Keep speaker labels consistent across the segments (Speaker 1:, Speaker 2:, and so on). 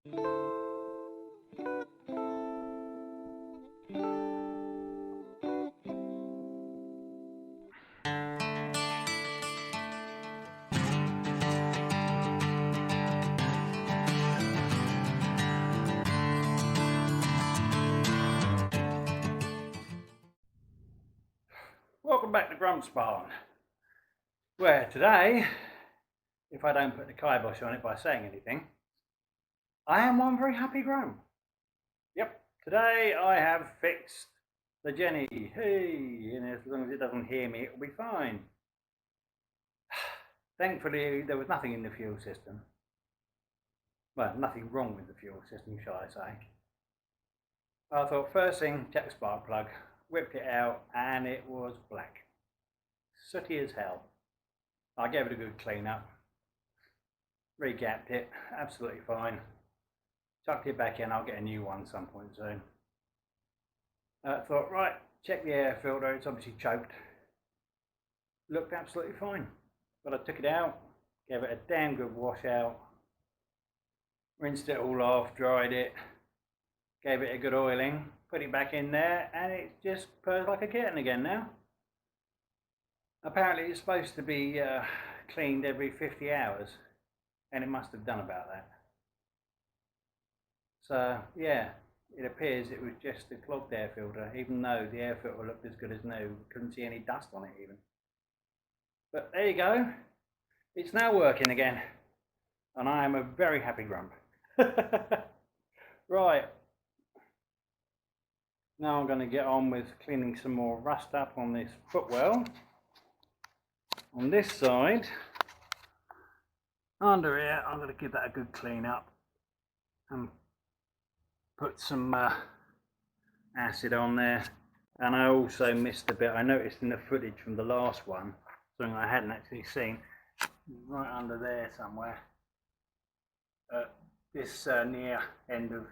Speaker 1: Welcome back to Grump's Barn, where today, if I don't put the kibosh on it by saying anything, I am one very happy Grump. Yep, today I have fixed the Jenny. Hey, and as long as it doesn't hear me, it'll be fine. Thankfully, there was nothing in the fuel system. Well, nothing wrong with the fuel system, shall I say. I thought first thing, check the spark plug, whipped it out, and it was black. Sooty as hell. I gave it a good clean up, regapped it, absolutely fine. Tucked it back in, I'll get a new one some point soon. Thought, right, check the air filter, it's obviously choked. Looked absolutely fine. But I took it out, gave it a damn good wash out, rinsed it all off, dried it, gave it a good oiling, put it back in there, and it just purrs like a kitten again now. Apparently it's supposed to be cleaned every 50 hours, and it must have done about that. So yeah, it appears it was just a clogged air filter, even though the air filter looked as good as new. Couldn't see any dust on it even. But there you go, it's now working again, and I am a very happy Grump. Right, now I'm going to get on with cleaning some more rust up on this footwell. On this side, under here, I'm going to give that a good clean up and put some acid on there. And I also missed a bit, I noticed in the footage from the last one, something I hadn't actually seen, right under there somewhere. This near end of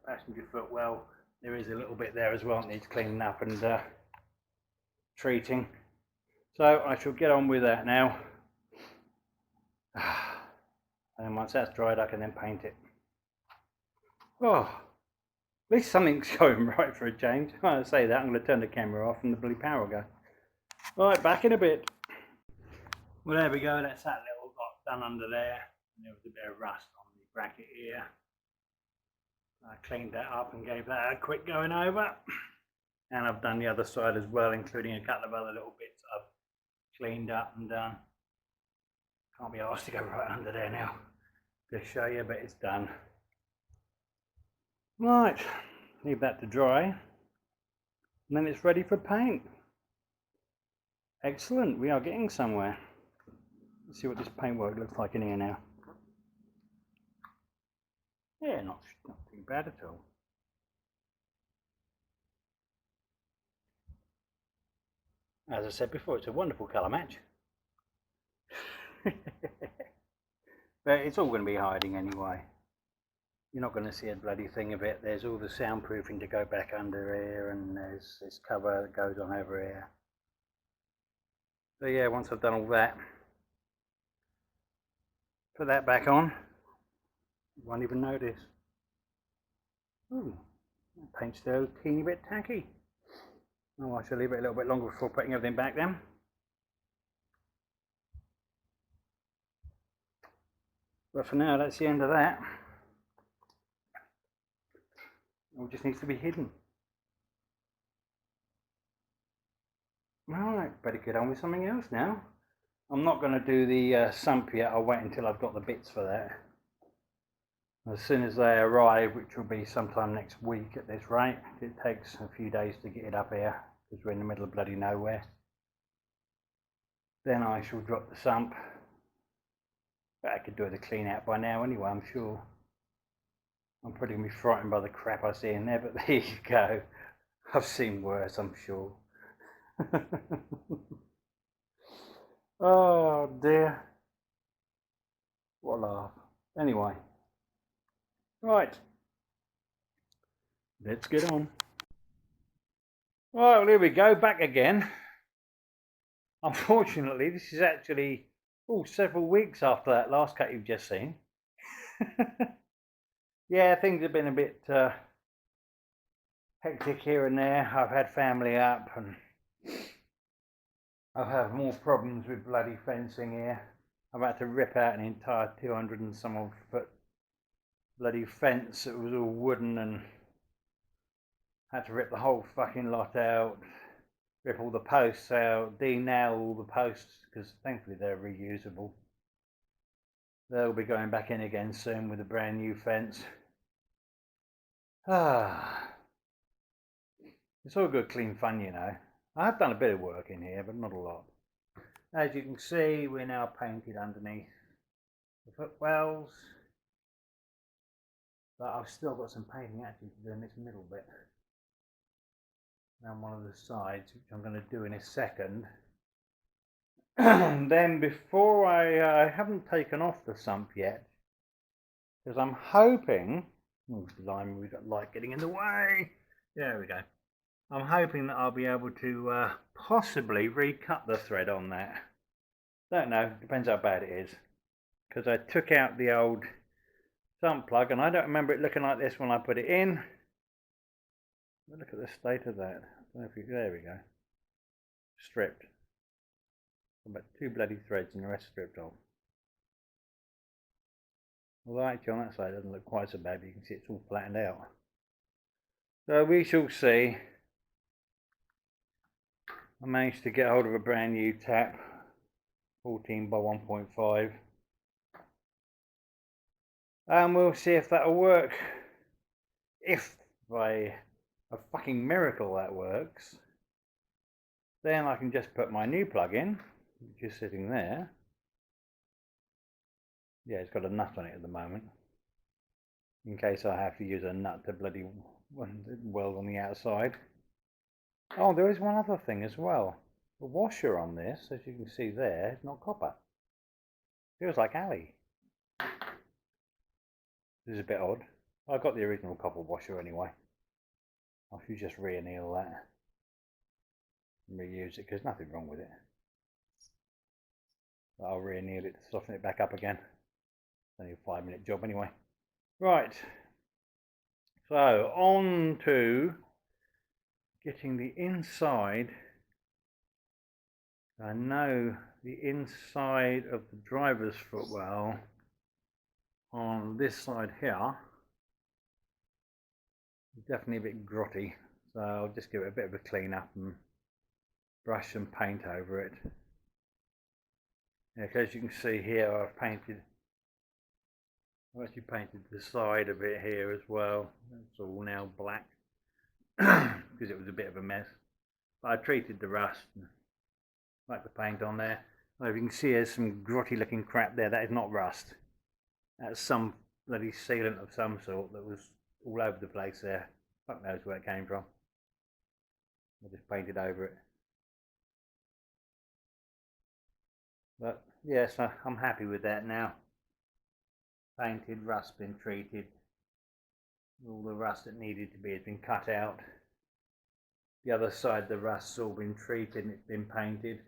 Speaker 1: passenger footwell, there is a little bit there as well that needs cleaning up and treating. So I shall get on with that now. And once that's dried, I can then paint it. Oh, at least something's going right for a change. When I say that, I'm going to turn the camera off and the bloody power will go. Right, back in a bit. Well, there we go. That's that little got done under there. And there was a bit of rust on the bracket here. I cleaned that up and gave that a quick going over. And I've done the other side as well, including a couple of other little bits I've cleaned up and done. Can't be asked to go right under there now to show you, but it's done. Right, leave that to dry, and then it's ready for paint. Excellent, we are getting somewhere. Let's see what this paintwork looks like in here now. Yeah, not too bad at all. As I said before, it's a wonderful colour match. But it's all going to be hiding anyway. You're not going to see a bloody thing of it. There's all the soundproofing to go back under here, and there's this cover that goes on over here. So yeah, once I've done all that, put that back on, you won't even notice. Ooh, that paint's still a teeny bit tacky. Oh, I shall leave it a little bit longer before putting everything back then. But for now, that's the end of that. It just needs to be hidden. Right, better get on with something else now. I'm not going to do the sump yet. I'll wait until I've got the bits for that. As soon as they arrive, which will be sometime next week at this rate, it takes a few days to get it up here because we're in the middle of bloody nowhere. Then I shall drop the sump. But I could do the clean out by now anyway, I'm sure. I'm probably going to be frightened by the crap I see in there, but there you go. I've seen worse, I'm sure. Oh dear. What a laugh. Anyway. Right. Let's get on. Well, here we go, back again. Unfortunately, this is actually several weeks after that last cut you've just seen. yeah, things have been a bit hectic here and there. I've had family up and I've had more problems with bloody fencing here. I've had to rip out an entire 200 and some odd foot bloody fence that was all wooden, and had to rip the whole fucking lot out, rip all the posts out, de-nail all the posts, because thankfully they're reusable. They'll be going back in again soon with a brand new fence. It's all good clean fun, you know. I have done a bit of work in here, but not a lot. As you can see, we're now painted underneath the footwells, but I've still got some painting actually to do in this middle bit around one of the sides, which I'm going to do in a second. Then before I haven't taken off the sump yet, because I'm hoping, blimey, we've got light getting in the way. There we go. I'm hoping that I'll be able to possibly recut the thread on that. Don't know, depends how bad it is. Because I took out the old sump plug and I don't remember it looking like this when I put it in. Look at the state of that. I don't know if you, there we go. Stripped. About 2 bloody threads and the rest stripped off. Although actually on that side it doesn't look quite so bad, but you can see it's all flattened out. So we shall see. I managed to get hold of a brand new tap, 14 by 1.5. And we'll see if that'll work. If by a fucking miracle that works, then I can just put my new plug in, which is sitting there. Yeah, it's got a nut on it at the moment, in case I have to use a nut to bloody weld on the outside. Oh, there is one other thing as well. The washer on this, as you can see there, is not copper. Feels like Ali. This is a bit odd. I've got the original copper washer anyway. I should just re-anneal that and reuse it, because there's nothing wrong with it. But I'll re-anneal it to soften it back up again. It's only a 5-minute job anyway. Right. So on to getting the inside. I know the inside of the driver's footwell on this side here is definitely a bit grotty, so I'll just give it a bit of a clean up and brush some paint over it. Yeah, as you can see here, I've actually painted the side of it here as well. It's all now black because it was a bit of a mess. But I treated the rust, like the paint on there. Well, if you can see there's some grotty looking crap there, that is not rust. That's some bloody sealant of some sort that was all over the place there. Fuck knows where it came from. I just painted over it. But yes, I'm happy with that now. Painted, rust been treated. All the rust that needed to be has been cut out. The other side, the rust's all been treated and it's been painted.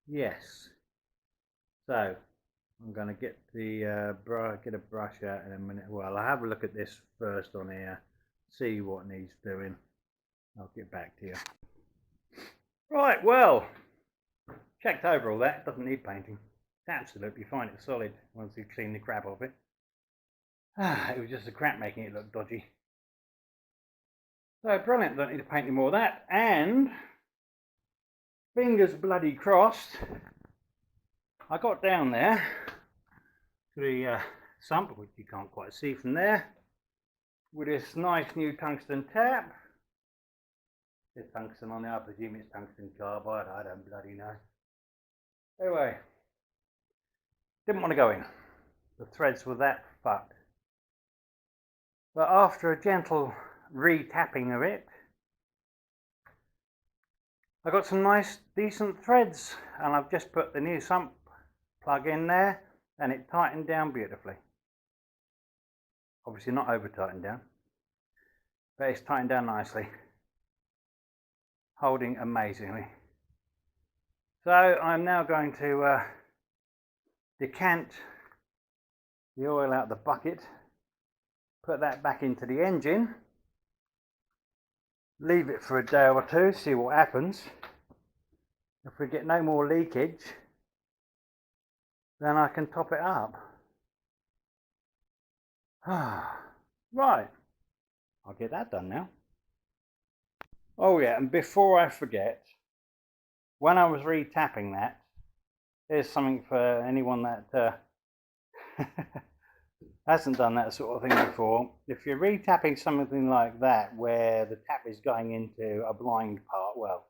Speaker 1: Yes. So I'm going to get the get a brush out in a minute. Well, I'll have a look at this first on here, see what needs doing. I'll get back to you. Right, well, checked over all that. It doesn't need painting. It's absolutely fine. It's solid once you clean the crap off it. It was just the crap making it look dodgy. So brilliant. Don't need to paint any more of that. And fingers bloody crossed, I got down there to the sump, which you can't quite see from there, with this nice new tungsten tap. There's tungsten on there, I presume it's tungsten carbide, I don't bloody know. Anyway, didn't want to go in. The threads were that fucked. But after a gentle re-tapping of it, I got some nice decent threads, and I've just put the new sump plug in there and it tightened down beautifully. Obviously not over tightened down, but it's tightened down nicely, holding amazingly. So I'm now going to decant the oil out the bucket, put that back into the engine, leave it for a day or two, see what happens. If we get no more leakage, then I can top it up. Right, I'll get that done now. Oh yeah, and before I forget, when I was re-tapping that, here's something for anyone that hasn't done that sort of thing before. If you're re-tapping something like that, where the tap is going into a blind part, well,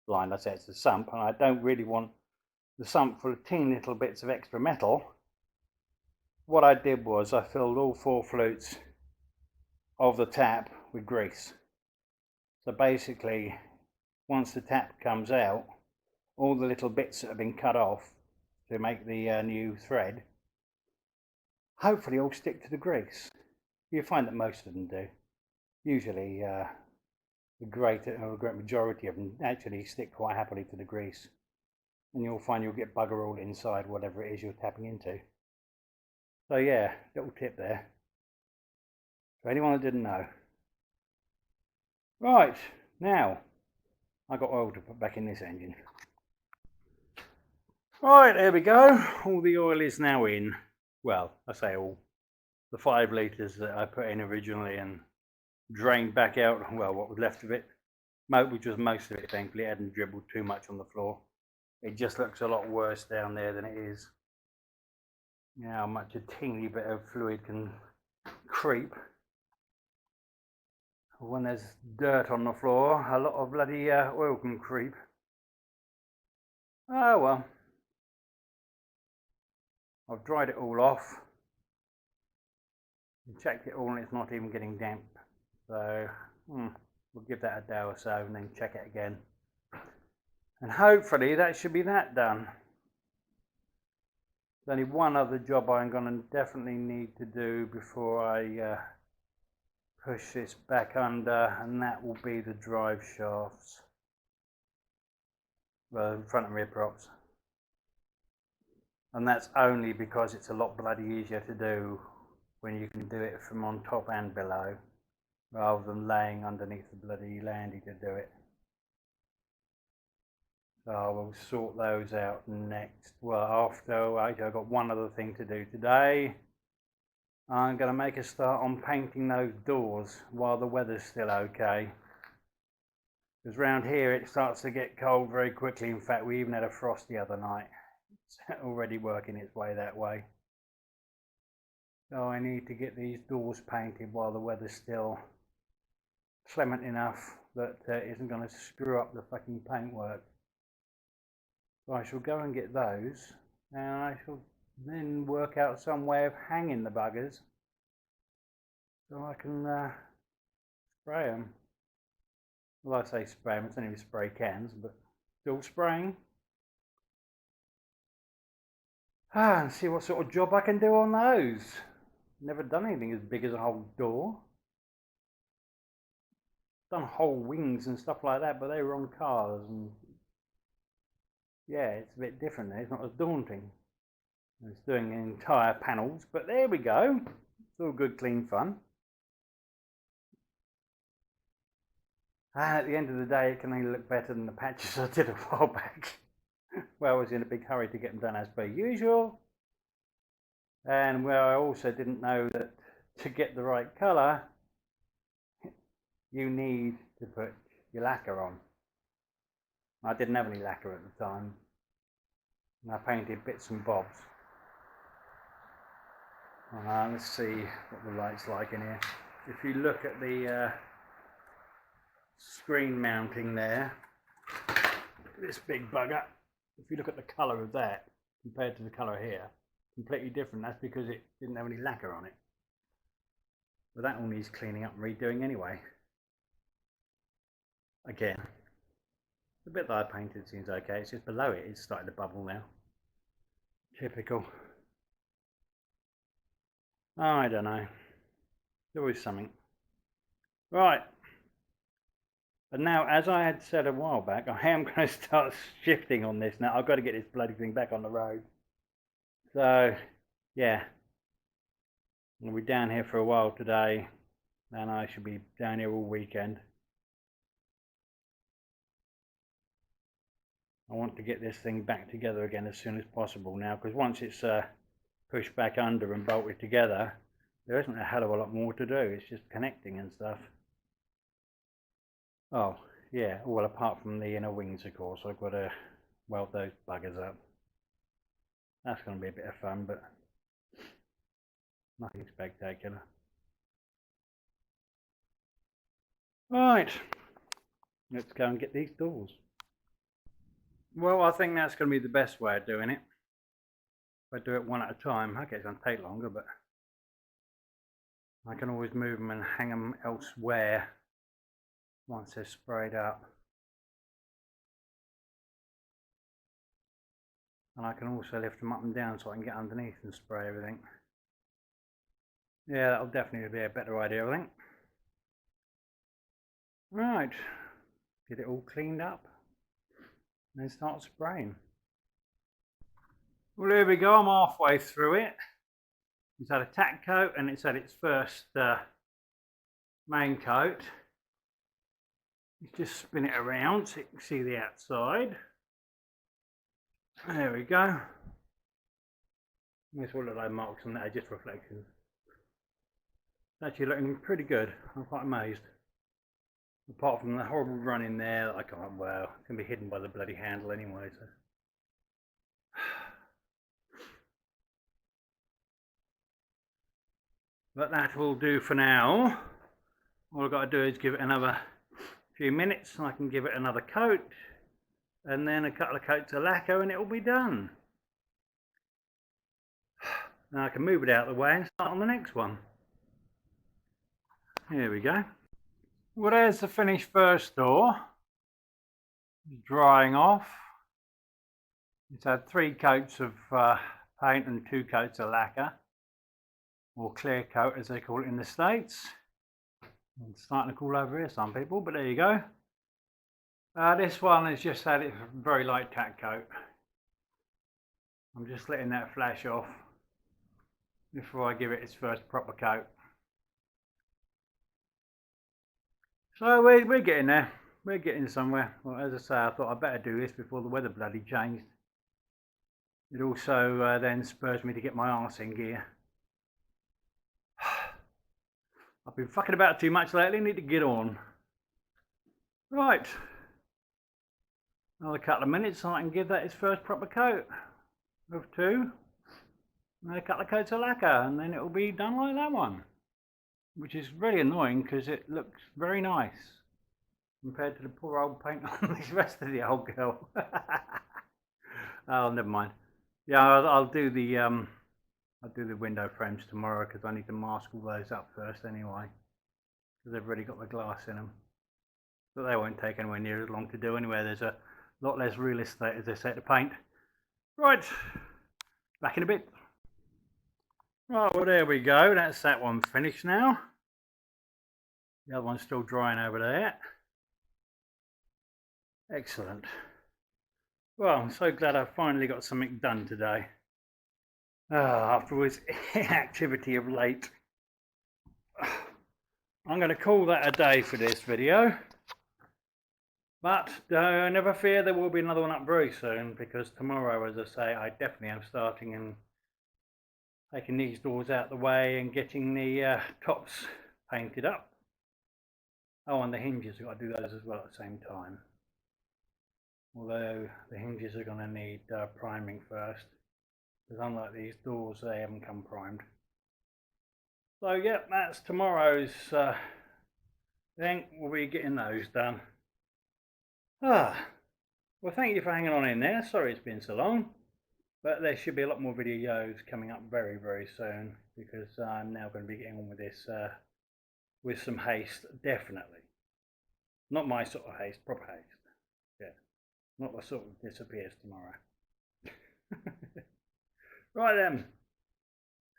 Speaker 1: blind, I say it's a sump, and I don't really want the sump full of teeny little bits of extra metal, what I did was I filled all 4 flutes of the tap with grease. So basically, once the tap comes out, all the little bits that have been cut off to make the new thread hopefully all stick to the grease. You find that most of them do. Usually the great majority of them actually stick quite happily to the grease, and you'll find you'll get bugger all inside whatever it is you're tapping into. So yeah, little tip there for anyone that didn't know. Right, now I got oil to put back in this engine. Right, there we go. All the oil is now in. Well, I say all. The 5 litres that I put in originally and drained back out, well, what was left of it, which was most of it, thankfully. It hadn't dribbled too much on the floor. It just looks a lot worse down there than it is. You know how much a teeny bit of fluid can creep. When there's dirt on the floor, a lot of bloody oil can creep. Oh well. I've dried it all off. Checked it all and it's not even getting damp. So we'll give that a day or so and then check it again. And hopefully that should be that done. There's only one other job I'm going to definitely need to do before I push this back under, and that will be the drive shafts. Well, front and rear props. And that's only because it's a lot bloody easier to do when you can do it from on top and below, rather than laying underneath the bloody landy to do it. So I will sort those out next. Well, after I've got one other thing to do today. I'm going to make a start on painting those doors while the weather's still okay. Because round here it starts to get cold very quickly. In fact, we even had a frost the other night. It's already working its way that way. So I need to get these doors painted while the weather's still clement enough that it isn't going to screw up the fucking paintwork. So I shall go and get those, and I shall then work out some way of hanging the buggers so I can spray them. Well, I say spray them, it's only spray cans, but still spraying. And see what sort of job I can do on those. Never done anything as big as a whole door. Done whole wings and stuff like that, but they were on cars, and yeah, it's a bit different there. It's not as daunting. It's doing entire panels, but there we go. It's all good, clean fun. And at the end of the day, it can only look better than the patches I did a while back. Where I was in a big hurry to get them done as per usual. And where I also didn't know that to get the right colour, you need to put your lacquer on. I didn't have any lacquer at the time. And I painted bits and bobs. Let's see what the light's like in here. If you look at the screen mounting there, this big bugger, if you look at the colour of that compared to the colour here, completely different. That's because it didn't have any lacquer on it. But that all needs cleaning up and redoing anyway. Again, the bit that I painted seems okay. It's just below it, it's starting to bubble now. Typical. Oh, I don't know. There was something. Right. And now, as I had said a while back, I am going to start shifting on this now. I've got to get this bloody thing back on the road. So, yeah. I'll be down here for a while today, and I should be down here all weekend. I want to get this thing back together again as soon as possible now, because once it's pushed back under and bolted together, there isn't a hell of a lot more to do. It's just connecting and stuff. Oh yeah, well, apart from the inner wings, of course, I've got to weld those buggers up. That's going to be a bit of fun, but nothing spectacular. Right, let's go and get these doors. Well, I think that's going to be the best way of doing it. If I do it one at a time, okay, it's going to take longer, but I can always move them and hang them elsewhere once they're sprayed up. And I can also lift them up and down so I can get underneath and spray everything. Yeah, that'll definitely be a better idea, I think. Right, get it all cleaned up and then start spraying. Well, here we go, I'm halfway through it. It's had a tack coat and it's had its first main coat. Just spin it around so you can see the outside. There we go. There's all of those marks on there, just reflections. It's actually looking pretty good. I'm quite amazed. Apart from the horrible run in there that I can't, well, it's going to be hidden by the bloody handle anyway, so. But that will do for now. All I've got to do is give it another few minutes and I can give it another coat and then a couple of coats of lacquer and it will be done. Now I can move it out of the way and start on the next one. Here we go. Well, there's the finished first door. It's drying off. It's had 3 coats of paint and 2 coats of lacquer, or clear coat as they call it in the States. It's starting to cool over here, some people, but there you go. This one has just had a very light tack coat. I'm just letting that flash off before I give it its first proper coat. So we're getting there. We're getting somewhere. Well, as I say, I thought I'd better do this before the weather bloody changed. It also then spurs me to get my arse in gear. I've been fucking about too much lately, need to get on. Right. Another couple of minutes and I can give that its first proper coat of 2. And a couple of coats of lacquer and then it will be done like that one. Which is really annoying because it looks very nice compared to the poor old paint on the rest of the old girl. Oh, never mind. Yeah, I'll do the window frames tomorrow because I need to mask all those up first anyway, because they've already got the glass in them. But they won't take anywhere near as long to do anyway. There's a lot less real estate, as they say, to paint. Right, back in a bit. Right, well there we go. That's that one finished now. The other one's still drying over there. Excellent. Well, I'm so glad I finally got something done today. After all this inactivity of late. I'm going to call that a day for this video. But never fear, there will be another one up very soon, because tomorrow, as I say, I definitely am starting and taking these doors out the way and getting the tops painted up. Oh, and the hinges, I've got to do those as well at the same time. Although the hinges are going to need priming first, because unlike these doors, they haven't come primed. So yeah, that's tomorrow's thing. We'll be getting those done. Well, thank you for hanging on in there. Sorry it's been so long, but there should be a lot more videos coming up very, very soon, because I'm now going to be getting on with this with some haste, definitely. Not my sort of haste, proper haste. Yeah, not the sort that disappears tomorrow. Right then,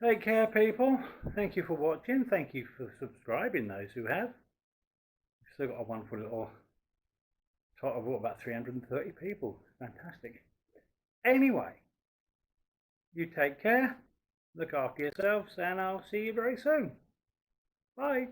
Speaker 1: take care people. Thank you for watching. Thank you for subscribing, those who have. We've still got a wonderful little tot of about 330 people. Fantastic. Anyway, you take care. Look after yourselves, and I'll see you very soon. Bye.